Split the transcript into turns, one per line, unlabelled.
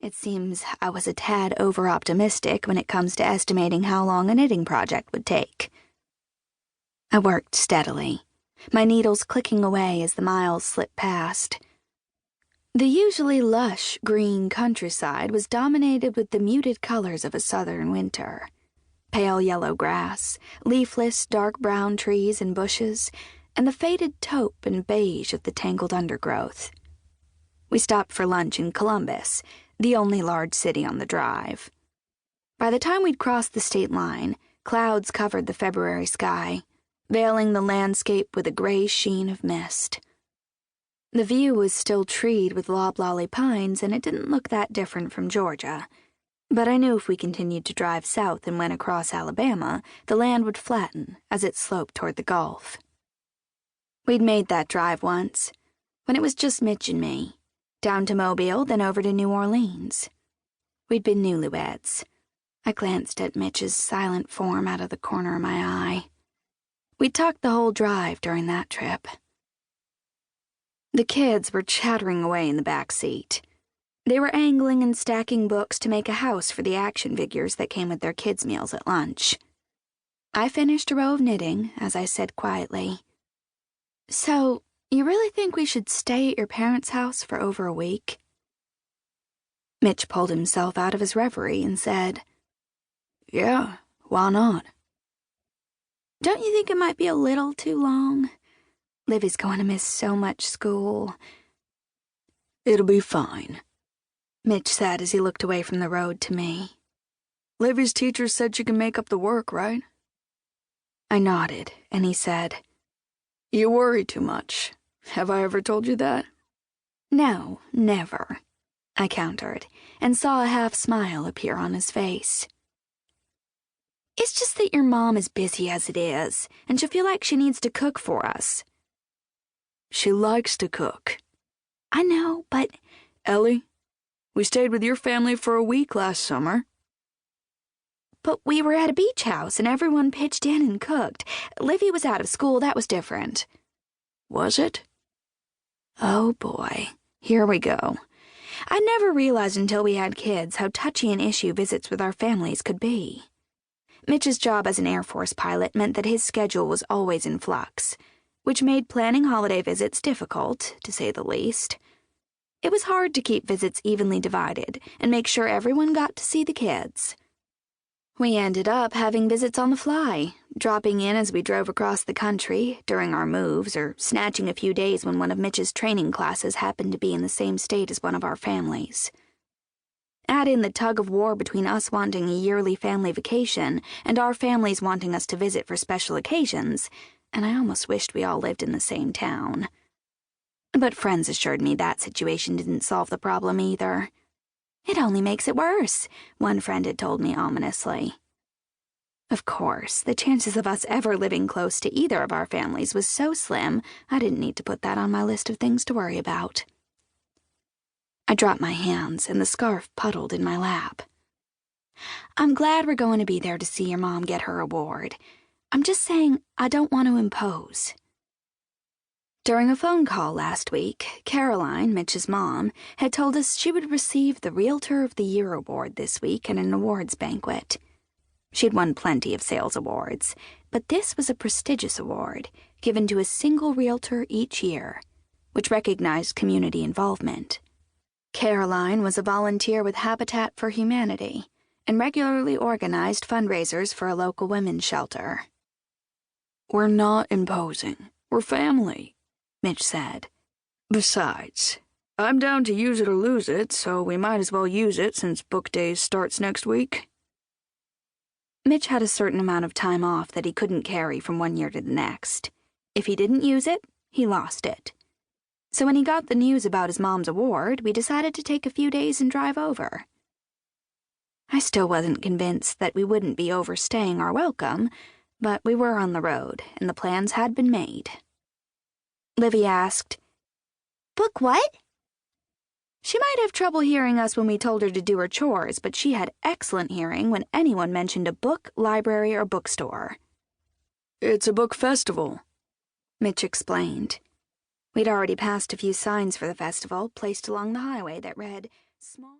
It seems I was a tad over-optimistic when it comes to estimating how long a knitting project would take. I worked steadily, my needles clicking away as the miles slipped past. The usually lush, green countryside was dominated with the muted colors of a southern winter. Pale yellow grass, leafless dark brown trees and bushes, and the faded taupe and beige of the tangled undergrowth. We stopped for lunch in Columbus, the only large city on the drive. By the time we'd crossed the state line, clouds covered the February sky, veiling the landscape with a gray sheen of mist. The view was still treed with loblolly pines, and it didn't look that different from Georgia. But I knew if we continued to drive south and went across Alabama, the land would flatten as it sloped toward the Gulf. We'd made that drive once, when it was just Mitch and me, down to Mobile, then over to New Orleans. We'd been newlyweds. I glanced at Mitch's silent form out of the corner of my eye. We'd talked the whole drive during that trip. The kids were chattering away in the back seat. They were angling and stacking books to make a house for the action figures that came with their kids' meals at lunch. I finished a row of knitting as I said quietly, "So, you really think we should stay at your parents' house for over a week?" Mitch pulled himself out of his reverie and said, "Yeah, why not?" "Don't you think it might be a little too long? Livy's going to miss so much school."
"It'll be fine,"
Mitch said as he looked away from the road to me.
"Livy's teacher said she can make up the work, right?"
I nodded, and he said,
"You worry too much. Have I ever told you that?"
"No, never," I countered, and saw a half-smile appear on his face. "It's just that your mom is busy as it is, and she'll feel like she needs to cook for us."
"She likes to cook."
"I know, but—"
"Ellie, we stayed with your family for a week last summer."
"But we were at a beach house and everyone pitched in and cooked. Livy was out of school, that was different."
"Was it?"
Oh boy, here we go. I never realized until we had kids how touchy an issue visits with our families could be. Mitch's job as an Air Force pilot meant that his schedule was always in flux, which made planning holiday visits difficult, to say the least. It was hard to keep visits evenly divided and make sure everyone got to see the kids. We ended up having visits on the fly, dropping in as we drove across the country during our moves or snatching a few days when one of Mitch's training classes happened to be in the same state as one of our families. Add in the tug of war between us wanting a yearly family vacation and our families wanting us to visit for special occasions, and I almost wished we all lived in the same town. But friends assured me that situation didn't solve the problem either. "It only makes it worse," one friend had told me ominously. Of course, the chances of us ever living close to either of our families was so slim, I didn't need to put that on my list of things to worry about. I dropped my hands and the scarf puddled in my lap. "I'm glad we're going to be there to see your mom get her award. I'm just saying I don't want to impose." During a phone call last week, Caroline, Mitch's mom, had told us she would receive the Realtor of the Year award this week at an awards banquet. She'd won plenty of sales awards, but this was a prestigious award given to a single realtor each year, which recognized community involvement. Caroline was a volunteer with Habitat for Humanity and regularly organized fundraisers for a local women's shelter.
"We're not imposing. We're family,"
Mitch said.
"Besides, I'm down to use it or lose it, so we might as well use it since book days starts next week."
Mitch had a certain amount of time off that he couldn't carry from one year to the next. If he didn't use it, he lost it. So when he got the news about his mom's award, we decided to take a few days and drive over. I still wasn't convinced that we wouldn't be overstaying our welcome, but we were on the road, and the plans had been made. Livy asked, "Book what?" She might have trouble hearing us when we told her to do her chores, but she had excellent hearing when anyone mentioned a book, library, or bookstore.
"It's a book festival,"
Mitch explained. We'd already passed a few signs for the festival, placed along the highway that read, "Small..."